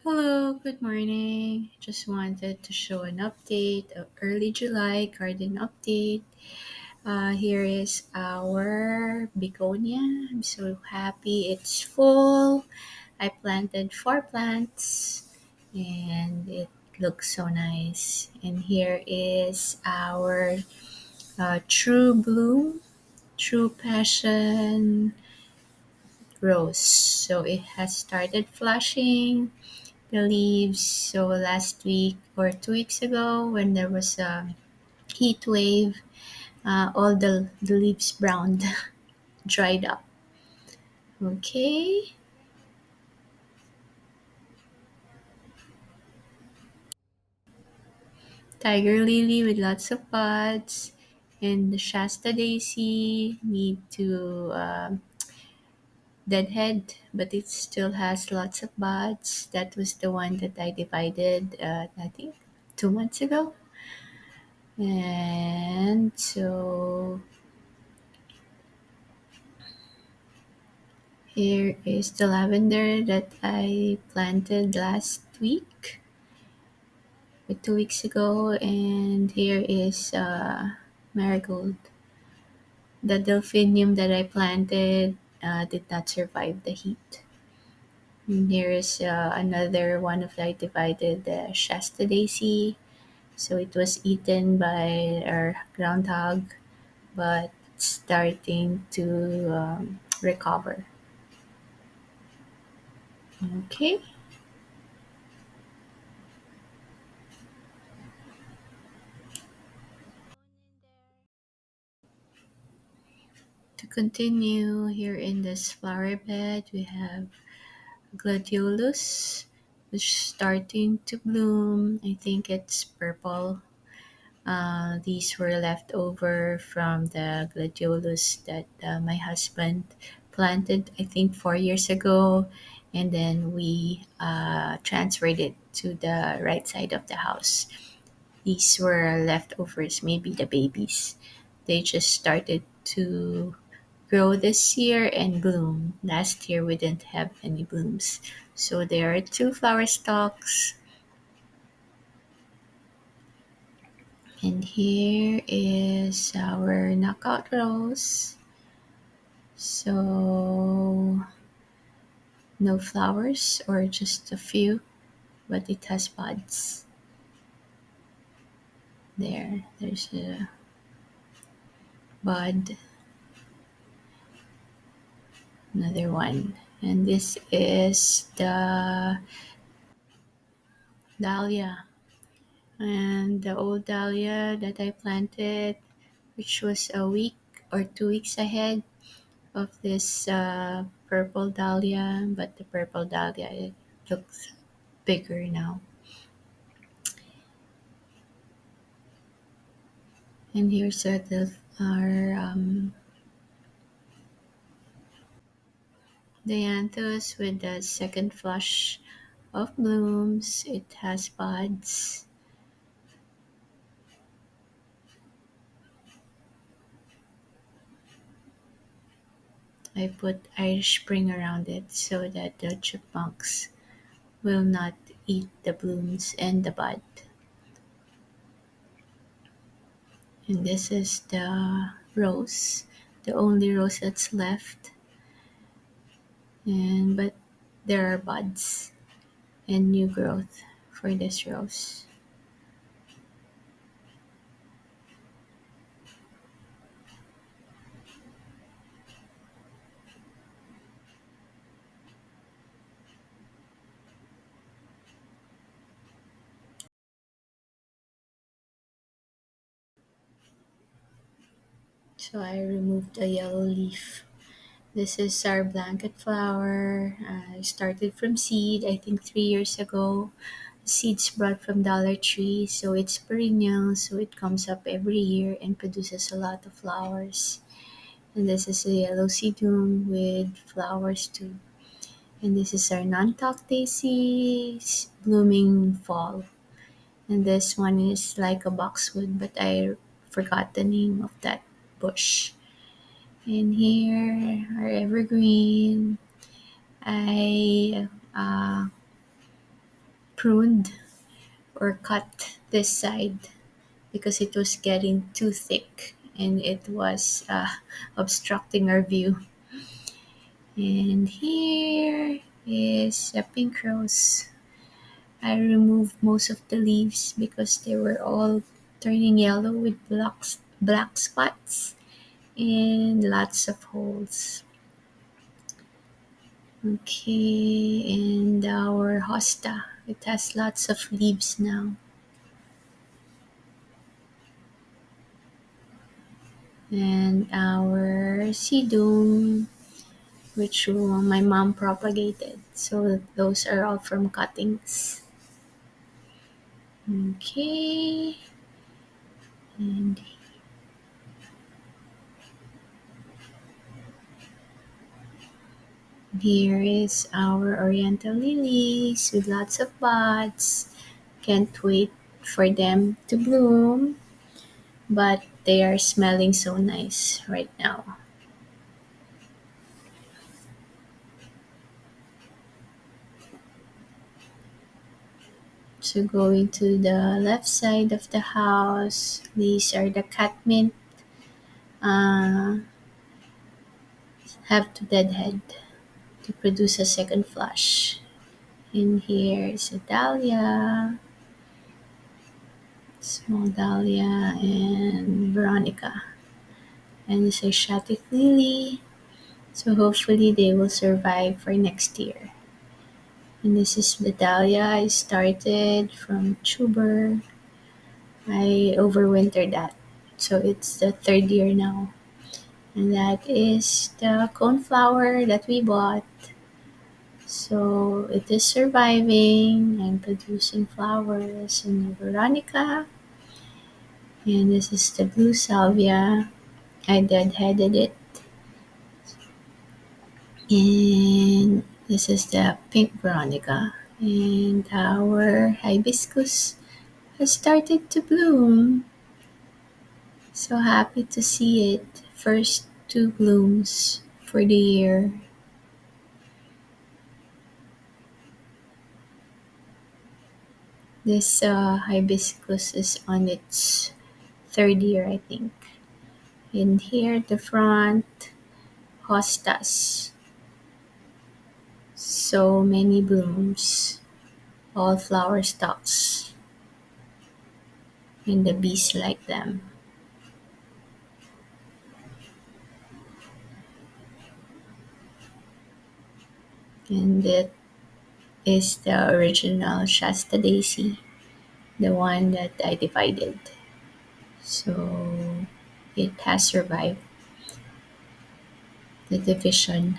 Hello, good morning. Just wanted to show an update, of early July garden update. Here is our begonia. I'm so happy it's full. I planted four plants and it looks so nice. And here is our true bloom, true passion rose. So it has started flashing the leaves. So last week or 2 weeks ago, when there was a heat wave, all the leaves browned, dried up. Okay, tiger lily with lots of buds, and the Shasta daisy need to deadhead, but it still has lots of buds. That was the one that I divided, I think, 2 months ago. And so here is the lavender that I planted last week or 2 weeks ago, and here is marigold. The delphinium that I planted did not survive the heat. And here is another one of the I divided Shasta daisy. So it was eaten by our groundhog, but starting to recover. Okay. To continue, here in this flower bed, we have gladiolus, which is starting to bloom. I think it's purple. These were left over from the gladiolus that my husband planted, I think, 4 years ago. And then we transferred it to the right side of the house. These were leftovers, maybe the babies. They just started to grow this year and bloom. Last year we didn't have any blooms. So there are two flower stalks. And here is our knockout rose. So no flowers or just a few, but it has buds. There's a bud, another one. And this is the dahlia. And the old dahlia that I planted, which was a week or 2 weeks ahead of this purple dahlia, but the purple dahlia it looks bigger now. And here's our dianthus with the second flush of blooms. It has buds. I put Irish Spring around it so that the chipmunks will not eat the blooms and the bud. And this is the rose, the only rose that's left. And but there are buds and new growth for this rose. So I removed a yellow leaf. This is our blanket flower. I started from seed, I think 3 years ago. Seeds brought from Dollar Tree, so it's perennial, so it comes up every year and produces a lot of flowers. And this is a yellow sedum with flowers too. And this is our non-talk daisies blooming fall. And this one is like a boxwood, but I forgot the name of that bush. And here are evergreen. I pruned or cut this side because it was getting too thick and it was obstructing our view. And here is a pink rose. I removed most of the leaves because they were all turning yellow with black spots and lots of holes. Okay, and our hosta. It has lots of leaves now. And our sedum, which my mom propagated. So those are all from cuttings. Okay, and here is our oriental lilies with lots of buds. Can't wait for them to bloom, but they are smelling so nice right now. So going to the left side of the house, these are the catmint. Uh, have to deadhead to produce a second flush. And here is a dahlia, small dahlia, and veronica. And this is Asiatic lily. So hopefully they will survive for next year. And this is the dahlia I started from tuber. I overwintered that. So it's the third year now. And that is the coneflower that we bought. So it is surviving and producing flowers in the veronica. And this is the blue salvia. I deadheaded it. And this is the pink veronica. And our hibiscus has started to bloom. So happy to see it. First two blooms for the year. This hibiscus is on its third year, I think. And here at the front, hostas. So many blooms, all flower stalks, and the bees like them. And that is the original Shasta daisy, the one that I divided. So it has survived the division.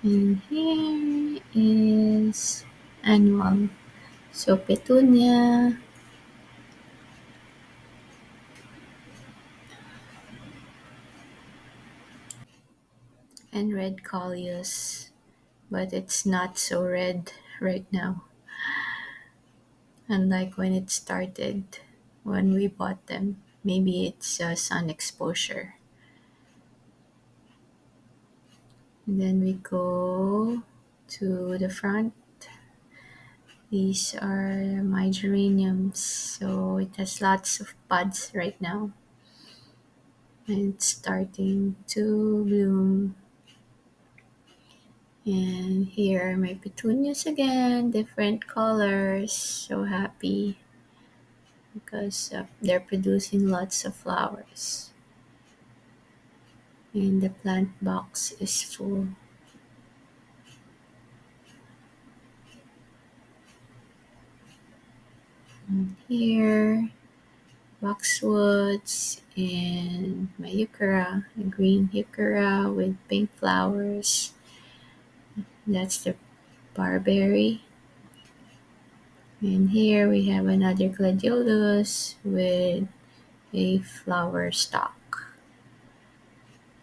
And here is annual. So petunia and red coleus, but it's not so red right now, unlike when it started when we bought them. Maybe it's sun exposure. And then we go to the front. These are my geraniums, so it has lots of buds right now. And it's starting to bloom. And here are my petunias again, different colors. So happy because they're producing lots of flowers. And the plant box is full. And here, boxwoods and my heuchera, a green heuchera with pink flowers. That's the barberry. And here we have another gladiolus with a flower stalk.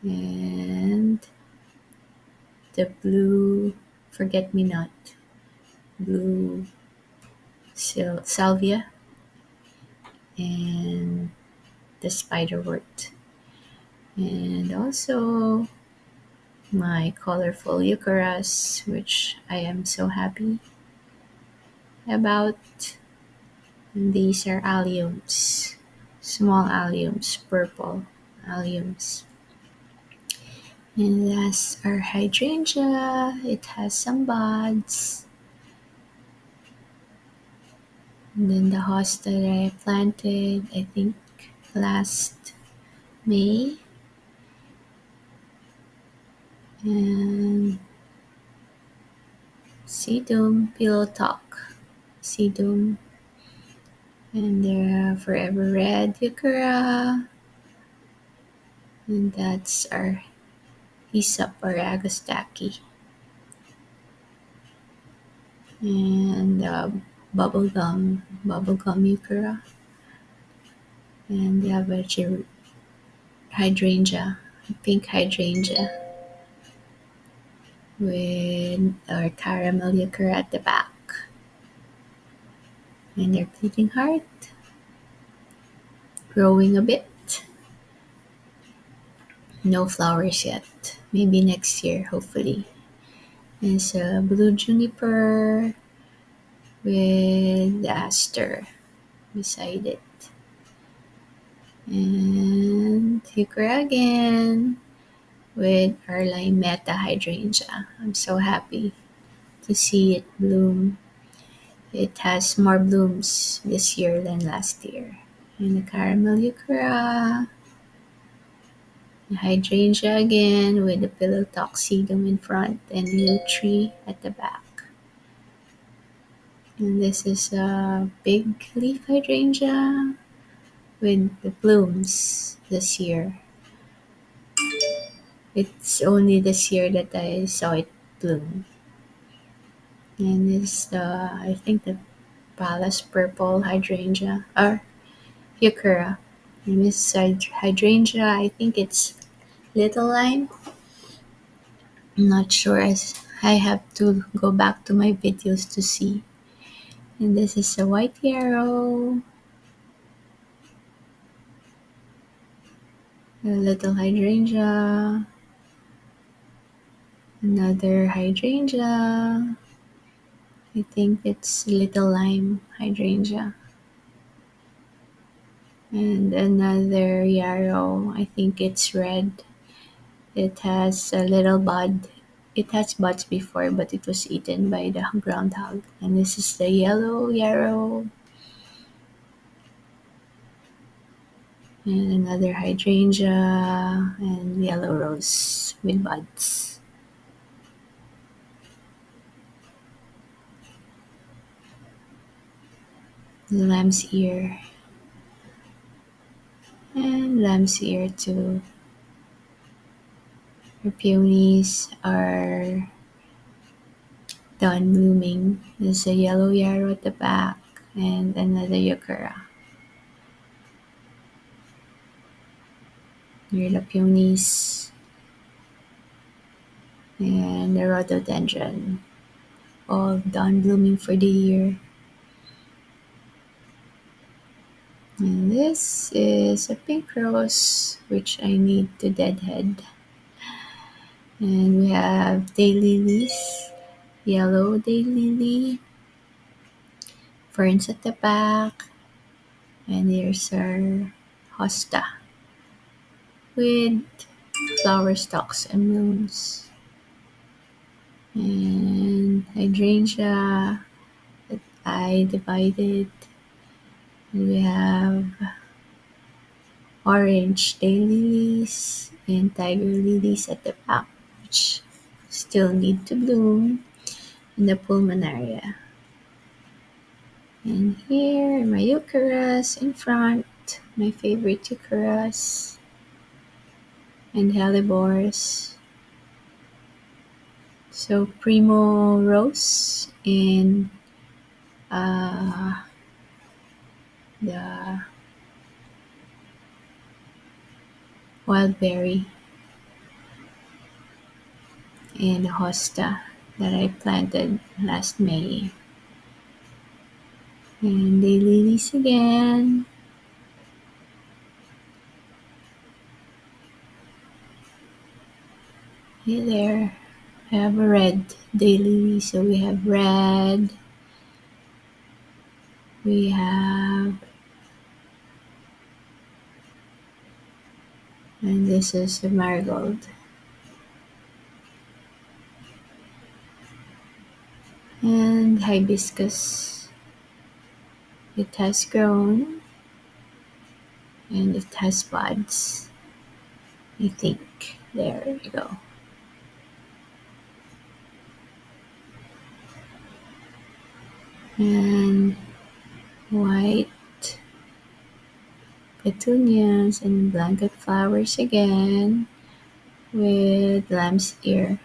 And the blue forget me not, blue salvia, and the spiderwort. And also my colorful eucharis, which I am so happy about. And these are alliums, small alliums, purple alliums. And that's our hydrangea. It has some buds. And then the hosta that I planted, I think last May. And sedum, pillow talk, sedum. And there are forever red euchera. And that's our hyssop or agostaki. And bubblegum euchera. And we have a hydrangea, pink hydrangea with our caramel euchera at the back. And their bleeding heart growing a bit. No flowers yet. Maybe next year, hopefully. There's a blue juniper with the aster beside it. And heuchera again with our limetta hydrangea. I'm so happy to see it bloom. It has more blooms this year than last year. And the caramel heuchera, the hydrangea again with the pillow tuxedo in front and the tree at the back. And this is a big leaf hydrangea with the blooms this year. It's only this year that I saw it bloom. And it's I think the Palace purple hydrangea or heuchera. And this hydrangea, I think it's little lime. I'm not sure as I have to go back to my videos to see. And this is a white yarrow, a little hydrangea, another hydrangea. I think it's little lime hydrangea. And another yarrow, I think it's red. It has a little bud. It has buds before, but it was eaten by the groundhog. And this is the yellow yarrow. And another hydrangea and yellow rose with buds. The lamb's ear. And lamb's ear too. Her peonies are done blooming. There's a yellow yarrow at the back and another euchera. Near the peonies and the rhododendron, all done blooming for the year. And this is a pink rose, which I need to deadhead. And we have daylilies, yellow daylily, ferns at the back, and here's our hosta with flower stalks and blooms. And hydrangea that I divided. And we have orange daylilies and tiger lilies at the back, which still need to bloom in the pulmonaria. And here my eucharis in front, my favorite eucharis and hellebores. So primo rose and the wild berry and the hosta that I planted last May. And the lilies again. Hey there. I have a red daily. So we have red. We have, and this is the marigold. And hibiscus. It has grown and it has buds. I think. There we go. And white petunias and blanket flowers again with lamb's ear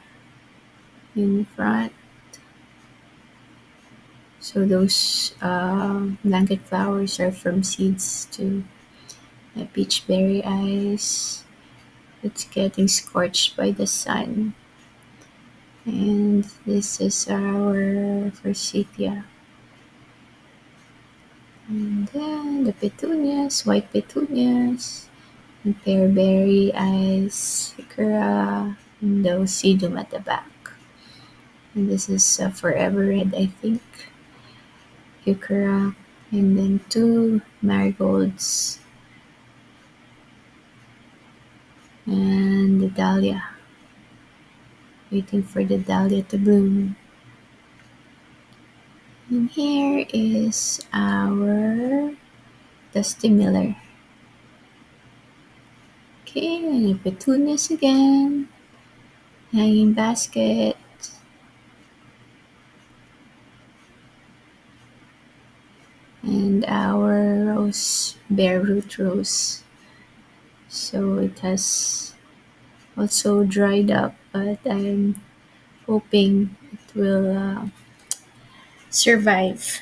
in front. So those blanket flowers are from seeds to peachberry eyes. It's getting scorched by the sun. And this is our forsythia. And then the petunias, white petunias, and pearberry eyes, sakura, and those sedum at the back. And this is forever red, I think. Heuchera, and then two marigolds, and the dahlia. Waiting for the dahlia to bloom. And here is our Dusty Miller. Okay, and petunias again. Hanging basket. And our rose, bare root rose. So it has also dried up, but I'm hoping it will survive.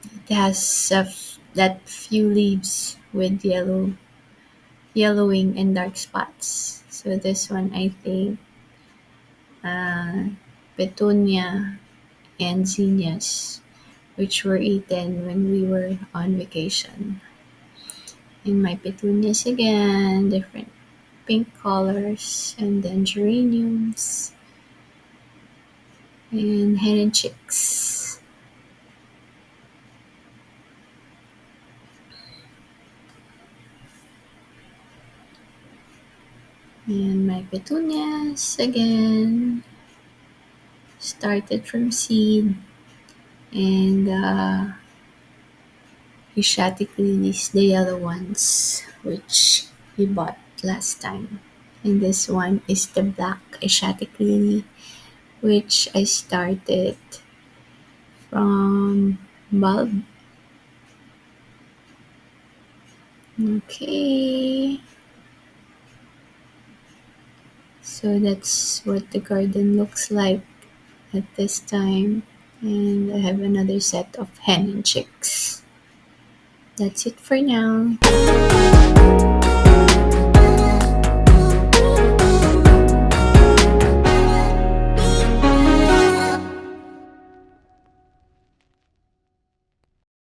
It has that few leaves with yellowing and dark spots. So this one, I think, uh, petunia and zinnias, which were eaten when we were on vacation. And my petunias again, different pink colors, and then geraniums and hen and chicks. And my petunias again started from seed, and Asiatic lilies, the yellow ones, which we bought last time. And this one is the black Asiatic lily, which I started from bulb. Okay, so that's what the garden looks like at this time. And I have another set of hen and chicks. That's it for now.